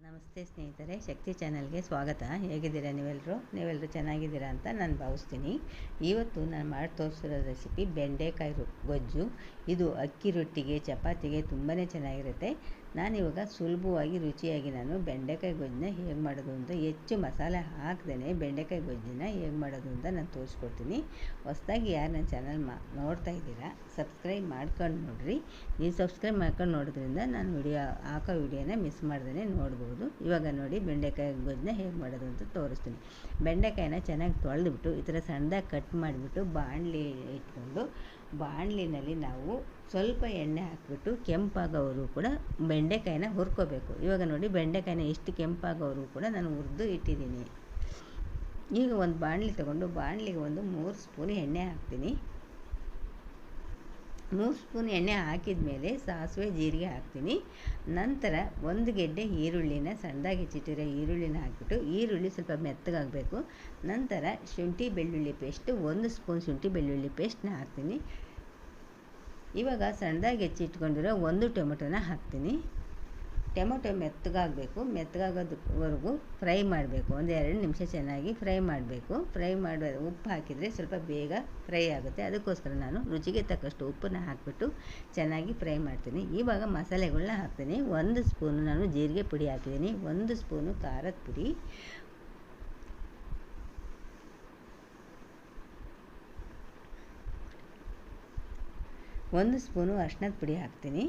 ನಮಸ್ತೆ ಸ್ನೇಹಿತರೆ, ಶಕ್ತಿ ಚಾನಲ್ಗೆ ಸ್ವಾಗತ. ಹೇಗಿದ್ದೀರಾ ನೀವೆಲ್ಲರೂ ಚೆನ್ನಾಗಿದ್ದೀರಾ ಅಂತ ನಾನು ಭಾವಿಸ್ತೀನಿ. ಇವತ್ತು ನಾನು ಮಾಡಿ ತೋರಿಸಿರೋ ರೆಸಿಪಿ ಬೆಂಡೆಕಾಯಿ ಗೊಜ್ಜು. ಇದು ಅಕ್ಕಿ ರೊಟ್ಟಿಗೆ, ಚಪಾತಿಗೆ ತುಂಬಾ ಚೆನ್ನಾಗಿರುತ್ತೆ. ನಾನಿವಾಗ ಸುಲಭವಾಗಿ ರುಚಿಯಾಗಿ ನಾನು ಬೆಂಡೆಕಾಯಿ ಗೊಜ್ಜನ್ನ ಹೇಗೆ ಮಾಡೋದು ಅಂತ, ಹೆಚ್ಚು ಮಸಾಲೆ ಹಾಕ್ದೇ ಬೆಂಡೆಕಾಯಿ ಗೊಜ್ಜನ್ನ ಹೇಗೆ ಮಾಡೋದು ಅಂತ ನಾನು ತೋರಿಸ್ಕೊಡ್ತೀನಿ. ಹೊಸದಾಗಿ ಯಾರು ನನ್ನ ಚಾನಲ್ ನೋಡ್ತಾ ಇದ್ದೀರಾ, ಸಬ್ಸ್ಕ್ರೈಬ್ ಮಾಡ್ಕೊಂಡು ನೋಡಿರಿ. ನೀವು ಸಬ್ಸ್ಕ್ರೈಬ್ ಮಾಡ್ಕೊಂಡು ನೋಡೋದ್ರಿಂದ ನಾನು ಹಾಕೋ ವಿಡಿಯೋನ ಮಿಸ್ ಮಾಡ್ದೇ ನೋಡ್ಬೋದು. ಇವಾಗ ನೋಡಿ ಬೆಂಡೆಕಾಯಿ ಗೊಜ್ಜನ್ನ ಹೇಗೆ ಮಾಡೋದು ಅಂತ ತೋರಿಸ್ತೀನಿ. ಬೆಂಡೆಕಾಯಿನ ಚೆನ್ನಾಗಿ ತೊಳೆದ್ಬಿಟ್ಟು ಈ ಥರ ಸಣ್ಣದಾಗಿ ಕಟ್ ಮಾಡಿಬಿಟ್ಟು ಬಾಣಲಿ ಇಟ್ಕೊಂಡು, ಬಾಣಲಿನಲ್ಲಿ ನಾವು ಸ್ವಲ್ಪ ಎಣ್ಣೆ ಹಾಕಿಬಿಟ್ಟು ಕೆಂಪಾಗೋವರೆಗೂ ಕೂಡ ಬೆಂಡೆಕಾಯಿನ ಹುರ್ಕೋಬೇಕು. ಇವಾಗ ನೋಡಿ ಬೆಂಡೆಕಾಯಿನ ಎಷ್ಟು ಕೆಂಪಾಗೋವರೆಗೂ ಕೂಡ ನಾನು ಹುರಿದು ಇಟ್ಟಿದ್ದೀನಿ. ಈಗ ಒಂದು ಬಾಣಲಿ ತೊಗೊಂಡು ಬಾಣಲಿಗೆ ಒಂದು 3 ಸ್ಪೂನ್ ಎಣ್ಣೆ ಹಾಕ್ತೀನಿ. 3 ಸ್ಪೂನ್ ಎಣ್ಣೆ ಹಾಕಿದ ಮೇಲೆ ಸಾಸಿವೆ, ಜೀರಿಗೆ ಹಾಕ್ತೀನಿ. ನಂತರ 1 ಗೆಡ್ಡೆ ಈರುಳ್ಳಿನ ಸಣ್ಣದಾಗಿ ಹೆಚ್ಚಿಟ್ಟಿರೋ ಈರುಳ್ಳಿನ ಹಾಕಿಬಿಟ್ಟು, ಈರುಳ್ಳಿ ಸ್ವಲ್ಪ ಮೆತ್ತಗಾಗಬೇಕು. ನಂತರ ಶುಂಠಿ ಬೆಳ್ಳುಳ್ಳಿ ಪೇಸ್ಟು 1 ಸ್ಪೂನ್ ಶುಂಠಿ ಬೆಳ್ಳುಳ್ಳಿ ಪೇಸ್ಟ್ನ ಹಾಕ್ತೀನಿ. ಇವಾಗ ಸಣ್ಣದಾಗಿ ಹೆಚ್ಚಿಟ್ಕೊಂಡಿರೋ 1 ಟೊಮೆಟೊನ ಹಾಕ್ತೀನಿ. ಟೊಮೆಟೊ ಮೆತ್ತಗಾಗೋದವರೆಗೂ ಫ್ರೈ ಮಾಡಬೇಕು. 1-2 ನಿಮಿಷ ಚೆನ್ನಾಗಿ ಫ್ರೈ ಮಾಡಬೇಕು. ಫ್ರೈ ಮಾಡಿ ಉಪ್ಪು ಹಾಕಿದರೆ ಸ್ವಲ್ಪ ಬೇಗ ಫ್ರೈ ಆಗುತ್ತೆ. ಅದಕ್ಕೋಸ್ಕರ ನಾನು ರುಚಿಗೆ ತಕ್ಕಷ್ಟು ಉಪ್ಪನ್ನ ಹಾಕಿಬಿಟ್ಟು ಚೆನ್ನಾಗಿ ಫ್ರೈ ಮಾಡ್ತೀನಿ. ಇವಾಗ ಮಸಾಲೆಗಳನ್ನ ಹಾಕ್ತೀನಿ. 1 ಸ್ಪೂನು ನಾನು ಜೀರಿಗೆ ಪುಡಿ ಹಾಕಿದ್ದೀನಿ, 1 ಸ್ಪೂನು ಖಾರದ ಪುಡಿ, 1 ಸ್ಪೂನು ಅರಿಶಿಣದ ಪುಡಿ ಹಾಕ್ತೀನಿ.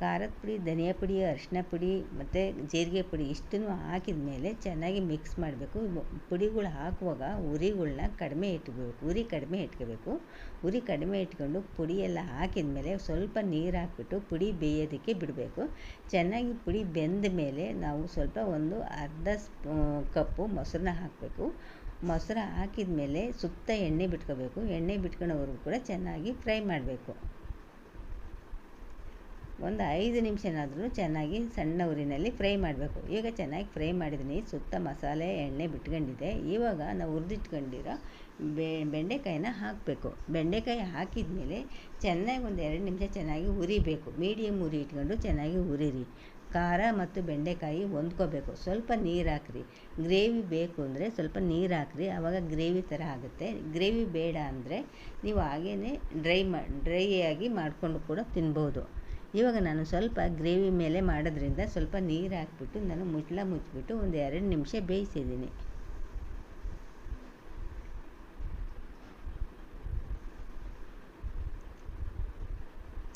ಖಾರದ ಪುಡಿ, ಧನಿಯಾ ಪುಡಿ, ಅರಿಶಿನ ಪುಡಿ ಮತ್ತು ಜೀರಿಗೆ ಪುಡಿ ಇಷ್ಟನ್ನು ಹಾಕಿದ ಮೇಲೆ ಚೆನ್ನಾಗಿ ಮಿಕ್ಸ್ ಮಾಡಬೇಕು. ಪುಡಿಗಳು ಹಾಕುವಾಗ ಉರಿಗಳನ್ನ ಕಡಿಮೆ ಇಟ್ಕೋಬೇಕು. ಉರಿ ಕಡಿಮೆ ಇಟ್ಕೊಂಡು ಪುಡಿ ಎಲ್ಲ ಹಾಕಿದ ಮೇಲೆ ಸ್ವಲ್ಪ ನೀರು ಹಾಕಿಬಿಟ್ಟು ಪುಡಿ ಬೇಯೋದಕ್ಕೆ ಬಿಡಬೇಕು. ಚೆನ್ನಾಗಿ ಪುಡಿ ಬೆಂದ ಮೇಲೆ ನಾವು ಸ್ವಲ್ಪ ಒಂದು ಅರ್ಧ ಕಪ್ಪು ಮೊಸರನ್ನ ಹಾಕಬೇಕು. ಮೊಸರು ಹಾಕಿದ ಮೇಲೆ ಸುತ್ತ ಎಣ್ಣೆ ಬಿಟ್ಕೋಬೇಕು. ಎಣ್ಣೆ ಬಿಟ್ಕೊಳ್ಳೋವರೆಗೂ ಕೂಡ ಚೆನ್ನಾಗಿ ಫ್ರೈ ಮಾಡಬೇಕು. ಒಂದು 5 ನಿಮಿಷನಾದ್ರೂ ಚೆನ್ನಾಗಿ ಸಣ್ಣ ಉರಿನಲ್ಲಿ ಫ್ರೈ ಮಾಡಬೇಕು. ಈಗ ಚೆನ್ನಾಗಿ ಫ್ರೈ ಮಾಡಿದ್ದೀನಿ. ಸುತ್ತ ಮಸಾಲೆ ಎಣ್ಣೆ ಬಿಟ್ಕೊಂಡಿದೆ. ಇವಾಗ ನಾವು ಹುರಿದಿಟ್ಕೊಂಡಿರೋ ಬೆಂಡೆಕಾಯಿನ ಹಾಕಬೇಕು. ಬೆಂಡೆಕಾಯಿ ಹಾಕಿದ ಮೇಲೆ ಚೆನ್ನಾಗಿ 1-2 ನಿಮಿಷ ಚೆನ್ನಾಗಿ ಉರಿಬೇಕು. ಮೀಡಿಯಮ್ ಉರಿ ಇಟ್ಕೊಂಡು ಚೆನ್ನಾಗಿ ಉರಿರಿ. ಖಾರ ಮತ್ತು ಬೆಂಡೆಕಾಯಿ ಹೊಂದ್ಕೋಬೇಕು. ಸ್ವಲ್ಪ ನೀರು ಹಾಕ್ರಿ. ಗ್ರೇವಿ ಬೇಕು ಅಂದರೆ ಸ್ವಲ್ಪ ನೀರು ಹಾಕ್ರಿ, ಆವಾಗ ಗ್ರೇವಿ ಥರ ಆಗುತ್ತೆ. ಗ್ರೇವಿ ಬೇಡ ಅಂದರೆ ನೀವು ಹಾಗೇ ಡ್ರೈಯಾಗಿ ಮಾಡಿಕೊಂಡು ಕೂಡ ತಿನ್ಬೋದು. ಇವಾಗ ನಾನು ಸ್ವಲ್ಪ ಗ್ರೇವಿ ಮೇಲೆ ಮಾಡೋದ್ರಿಂದ ಸ್ವಲ್ಪ ನೀರು ಹಾಕ್ಬಿಟ್ಟು ನಾನು ಮುಚ್ಚಿಬಿಟ್ಟು 1-2 ನಿಮಿಷ ಬೇಯಿಸಿದ್ದೀನಿ.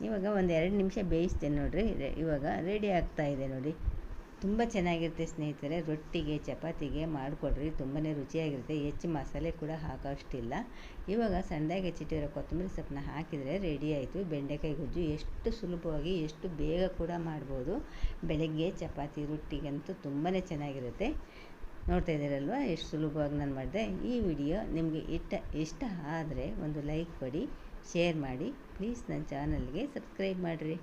ಇವಾಗ 1-2 ನಿಮಿಷ ಬೇಯಿಸ್ತೇನೆ ನೋಡಿರಿ. ಇವಾಗ ರೆಡಿ ಆಗ್ತಾಯಿದೆ ನೋಡಿ. ತುಂಬ ಚೆನ್ನಾಗಿರುತ್ತೆ ಸ್ನೇಹಿತರೆ. ರೊಟ್ಟಿಗೆ, ಚಪಾತಿಗೆ ಮಾಡಿಕೊಡ್ರಿ, ತುಂಬಾ ರುಚಿಯಾಗಿರುತ್ತೆ. ಹೆಚ್ಚು ಮಸಾಲೆ ಕೂಡ ಹಾಕೋಷ್ಟಿಲ್ಲ. ಇವಾಗ ಸಣ್ಣದಾಗಿ ಹೆಚ್ಚಿಟ್ಟಿರೋ ಕೊತ್ತಂಬರಿ ಸೊಪ್ಪನ್ನ ಹಾಕಿದರೆ ರೆಡಿ ಆಯಿತು ಬೆಂಡೆಕಾಯಿ ಗೊಜ್ಜು. ಎಷ್ಟು ಸುಲಭವಾಗಿ, ಎಷ್ಟು ಬೇಗ ಕೂಡ ಮಾಡ್ಬೋದು. ಬೆಳಗ್ಗೆ ಚಪಾತಿ, ರೊಟ್ಟಿಗಂತೂ ತುಂಬಾ ಚೆನ್ನಾಗಿರುತ್ತೆ. ನೋಡ್ತಾ ಇದ್ದೀರಲ್ವ ಎಷ್ಟು ಸುಲಭವಾಗಿ ನಾನು ಮಾಡಿದೆ. ಈ ವಿಡಿಯೋ ನಿಮಗೆ ಇಷ್ಟ ಆದರೆ ಒಂದು ಲೈಕ್ ಕೊಡಿ, ಶೇರ್ ಮಾಡಿ. ಪ್ಲೀಸ್ ನನ್ನ ಚಾನಲ್ಗೆ ಸಬ್ಸ್ಕ್ರೈಬ್ ಮಾಡಿರಿ.